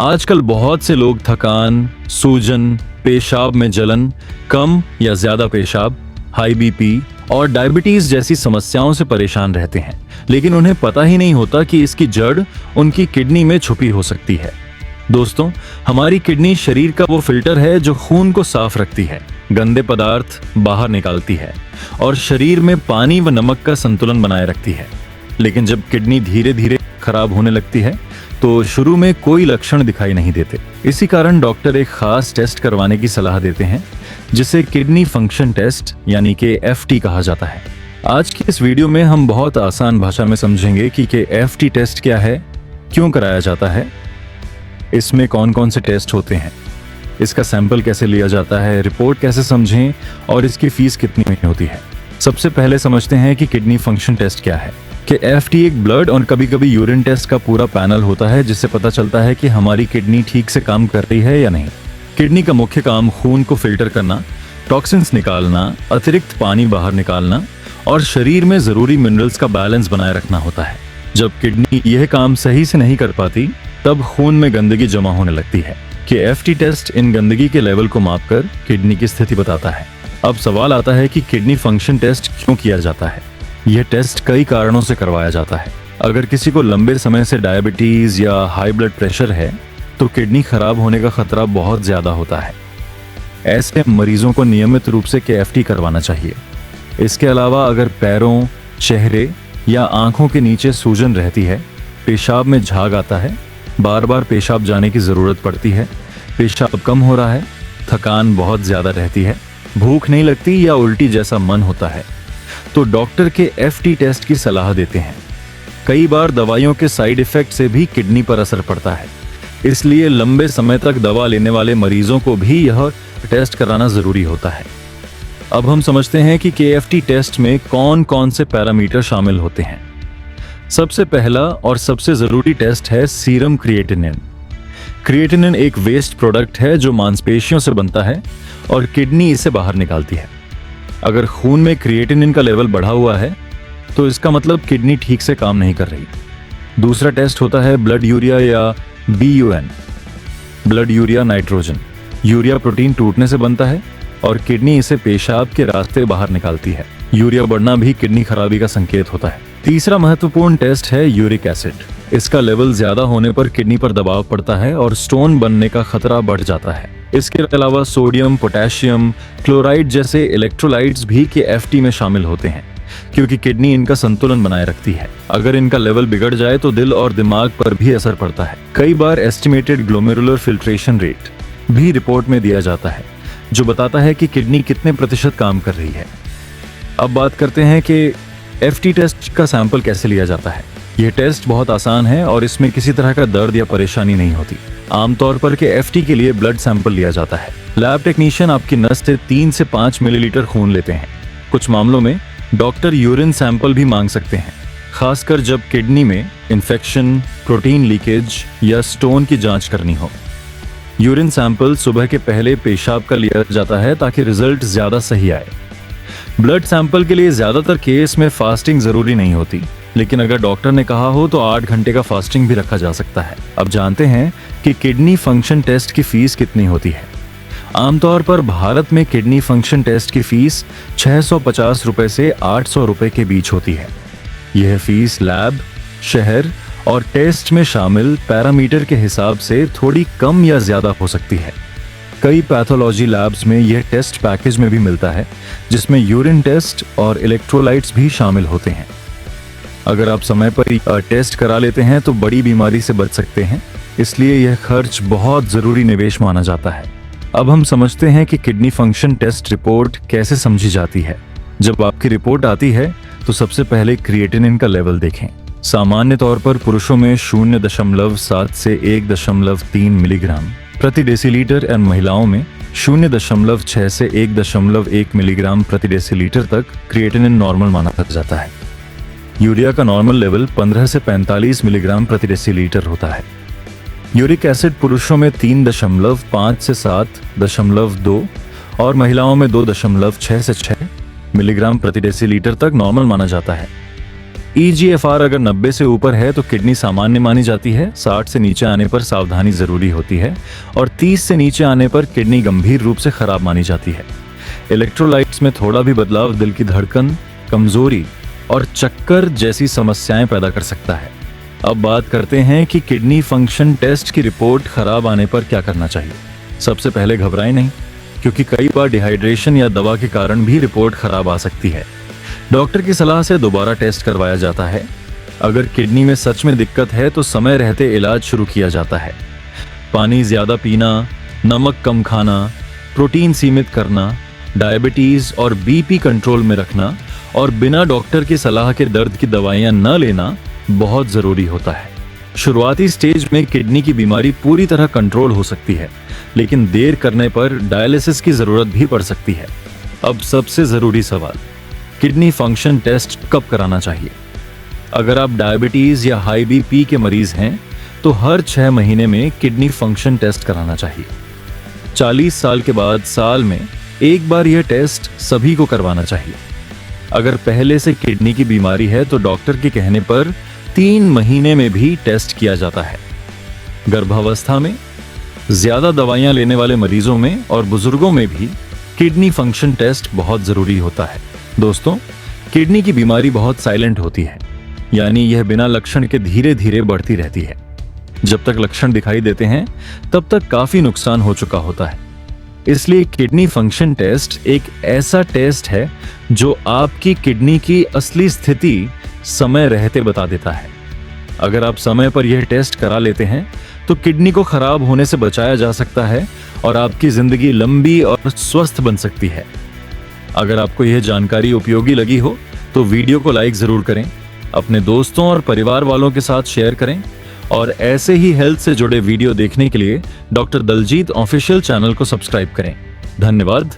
आजकल बहुत से लोग थकान, सूजन, पेशाब में जलन, कम या ज्यादा पेशाब, हाई बीपी और डायबिटीज जैसी समस्याओं से परेशान रहते हैं, लेकिन उन्हें पता ही नहीं होता कि इसकी जड़ उनकी किडनी में छुपी हो सकती है। दोस्तों, हमारी किडनी शरीर का वो फिल्टर है जो खून को साफ रखती है, गंदे पदार्थ बाहर निकालती है और शरीर में पानी व नमक का संतुलन बनाए रखती है। लेकिन जब किडनी धीरे धीरे खराब होने लगती है तो शुरू में कोई लक्षण दिखाई नहीं देते। इसी कारण डॉक्टर एक खास टेस्ट करवाने की सलाह देते हैं, जिसे किडनी फंक्शन टेस्ट यानी कि FT कहा जाता है। आज की इस वीडियो में हम बहुत आसान भाषा में समझेंगे कि FT टेस्ट क्या है, क्यों कराया जाता है, इसमें कौन कौन से टेस्ट होते हैं, इसका सैंपल कैसे लिया जाता है, रिपोर्ट कैसे समझें और इसकी फीस कितनी में होती है। सबसे पहले समझते हैं कि किडनी फंक्शन टेस्ट क्या है। कि FT एक ब्लड और कभी कभी यूरिन टेस्ट का पूरा पैनल होता है, जिससे पता चलता है कि हमारी किडनी ठीक से काम कर रही है या नहीं। किडनी का मुख्य काम खून को फिल्टर करना, टॉक्सिन्स निकालना, अतिरिक्त पानी बाहर निकालना और शरीर में जरूरी मिनरल्स का बैलेंस बनाए रखना होता है। जब किडनी यह काम सही से नहीं कर पाती, तब खून में गंदगी जमा होने लगती है। कि FT टेस्ट इन गंदगी के लेवल को मापकर किडनी की स्थिति बताता है। अब सवाल आता है कि किडनी फंक्शन टेस्ट क्यों किया जाता है। यह टेस्ट कई कारणों से करवाया जाता है। अगर किसी को लंबे समय से डायबिटीज या हाई ब्लड प्रेशर है तो किडनी खराब होने का खतरा बहुत ज्यादा होता है। ऐसे मरीजों को नियमित रूप से FT करवाना चाहिए। इसके अलावा अगर पैरों, चेहरे या आंखों के नीचे सूजन रहती है, पेशाब में झाग आता है, बार बार पेशाब जाने की जरूरत पड़ती है, पेशाब कम हो रहा है, थकान बहुत ज्यादा रहती है, भूख नहीं लगती या उल्टी जैसा मन होता है, तो डॉक्टर के FT टेस्ट की सलाह देते हैं। कई बार दवाइयों के साइड इफेक्ट से भी किडनी पर असर पड़ता है, इसलिए लंबे समय तक दवा लेने वाले मरीजों को भी यह टेस्ट कराना जरूरी होता है। अब हम समझते हैं कि FT टेस्ट में कौन कौन से पैरामीटर शामिल होते हैं। सबसे पहला और सबसे जरूरी टेस्ट है सीरम क्रिएटिनिन। क्रिएटिनिन एक वेस्ट प्रोडक्ट है जो मांसपेशियों से बनता है और किडनी इसे बाहर निकालती है। अगर खून में क्रिएटिनिन का लेवल बढ़ा हुआ है तो इसका मतलब किडनी ठीक से काम नहीं कर रही। दूसरा टेस्ट होता है ब्लड यूरिया या BUN, blood urea nitrogen. Urea protein टूटने से बनता है और किडनी इसे पेशाब के रास्ते बाहर निकालती है। यूरिया बढ़ना भी किडनी खराबी का संकेत होता है। तीसरा महत्वपूर्ण टेस्ट है यूरिक एसिड। इसका लेवल ज्यादा होने पर किडनी पर दबाव पड़ता है और स्टोन बनने का खतरा बढ़ जाता है। इसके अलावा सोडियम, पोटेशियम, क्लोराइड जैसे इलेक्ट्रोलाइट्स भी FT में शामिल होते हैं, क्योंकि किडनी इनका संतुलन बनाए रखती है। अगर इनका लेवल बिगड़ जाए तो दिल और दिमाग पर भी असर पड़ता है। कई बार एस्टिमेटेड ग्लोमेरुलर फिल्ट्रेशन रेट भी रिपोर्ट में दिया जाता है, जो बताता है कि किडनी कितने प्रतिशत काम कर रही है। अब बात करते हैं कि FT टेस्ट का सैंपल कैसे लिया जाता है। यह टेस्ट बहुत आसान है और इसमें किसी तरह का दर्द या परेशानी नहीं होती। आमतौर पर FT के लिए ब्लड सैंपल लिया जाता है। लैब टेक्नीशियन आपकी नस से 3 से 5 मिलीलीटर खून लेते हैं। कुछ मामलों में डॉक्टर यूरिन सैंपल भी मांग सकते हैं, खासकर जब किडनी में इन्फेक्शन, प्रोटीन लीकेज या स्टोन की जांच करनी हो। यूरिन सैंपल सुबह के पहले पेशाब का लिया जाता है ताकि रिजल्ट ज्यादा सही आए। ब्लड सैंपल के लिए ज्यादातर केस में फास्टिंग जरूरी नहीं होती, लेकिन अगर डॉक्टर ने कहा हो तो 8 घंटे का फास्टिंग भी रखा जा सकता है। अब जानते हैं कि किडनी फंक्शन टेस्ट की फीस कितनी होती है। आमतौर पर भारत में किडनी फंक्शन टेस्ट की फीस 650 रुपए से 800 रुपए के बीच होती है। यह फीस लैब, शहर और टेस्ट में शामिल पैरामीटर के हिसाब से थोड़ी कम या ज्यादा हो सकती है। कई पैथोलॉजी लैब्स में यह टेस्ट पैकेज में भी मिलता है, जिसमें यूरिन टेस्ट और इलेक्ट्रोलाइट्स भी शामिल होते हैं। अगर आप समय पर टेस्ट करा लेते हैं तो बड़ी बीमारी से बच सकते हैं, इसलिए यह खर्च बहुत जरूरी निवेश माना जाता है। अब हम समझते हैं कि किडनी फंक्शन टेस्ट रिपोर्ट कैसे समझी जाती है। जब आपकी रिपोर्ट आती है तो सबसे पहले क्रिएटिनिन का लेवल देखें। सामान्य तौर पर पुरुषों में 0.7 से 1.3 मिलीग्राम प्रति डेसीलीटर और महिलाओं में 0.6 से 1.1 मिलीग्राम प्रति डेसीलीटर तक क्रिएटिनिन नॉर्मल माना जाता है। यूरिया का नॉर्मल लेवल 15 से 45 मिलीग्राम प्रति डेसीलीटर होता है। यूरिक एसिड पुरुषों में 3.5 से 7.2 और महिलाओं में 2.6 से 6 मिलीग्राम प्रति डेसीलीटर तक नॉर्मल माना जाता है। EGFR अगर 90 से ऊपर है तो किडनी सामान्य मानी जाती है, 60 से नीचे आने पर सावधानी जरूरी होती है और 30 से नीचे आने पर किडनी गंभीर रूप से खराब मानी जाती है। इलेक्ट्रोलाइट्स में थोड़ा भी बदलाव दिल की धड़कन, कमजोरी और चक्कर जैसी समस्याएं पैदा कर सकता है। अब बात करते हैं कि किडनी फंक्शन टेस्ट की रिपोर्ट खराब आने पर क्या करना चाहिए। सबसे पहले घबराएं नहीं, क्योंकि कई बार डिहाइड्रेशन या दवा के कारण भी रिपोर्ट खराब आ सकती है। डॉक्टर की सलाह से दोबारा टेस्ट करवाया जाता है। अगर किडनी में सच में दिक्कत है तो समय रहते इलाज शुरू किया जाता है। पानी ज्यादा पीना, नमक कम खाना, प्रोटीन सीमित करना, डायबिटीज और बीपी कंट्रोल में रखना और बिना डॉक्टर की सलाह के दर्द की दवाइयां न लेना बहुत जरूरी होता है। शुरुआती स्टेज में किडनी की बीमारी पूरी तरह कंट्रोल हो सकती है, लेकिन देर करने पर डायलिसिस की जरूरत भी पड़ सकती है। अब सबसे जरूरी सवाल, किडनी फंक्शन टेस्ट कब कराना चाहिए? अगर आप डायबिटीज या हाई बीपी के मरीज हैं तो हर 6 महीने में किडनी फंक्शन टेस्ट कराना चाहिए। 40 साल के बाद साल में एक बार यह टेस्ट सभी को करवाना चाहिए। अगर पहले से किडनी की बीमारी है तो डॉक्टर के कहने पर 3 महीने में भी टेस्ट किया जाता है। गर्भावस्था में, ज्यादा दवाइयां लेने वाले मरीजों में और बुजुर्गों में भी किडनी फंक्शन टेस्ट बहुत जरूरी होता है। दोस्तों, किडनी की बीमारी बहुत साइलेंट होती है, यानी यह बिना लक्षण के धीरे धीरे बढ़ती रहती है। जब तक लक्षण दिखाई देते हैं तब तक काफी नुकसान हो चुका होता है। इसलिए किडनी फंक्शन टेस्ट एक ऐसा टेस्ट है जो आपकी किडनी की असली स्थिति समय रहते बता देता है। अगर आप समय पर यह टेस्ट करा लेते हैं तो किडनी को खराब होने से बचाया जा सकता है और आपकी जिंदगी लंबी और स्वस्थ बन सकती है। अगर आपको यह जानकारी उपयोगी लगी हो तो वीडियो को लाइक जरूर करें, अपने दोस्तों और परिवार वालों के साथ शेयर करें और ऐसे ही हेल्थ से जुड़े वीडियो देखने के लिए डॉक्टर दलजीत ऑफिशियल चैनल को सब्सक्राइब करें। धन्यवाद।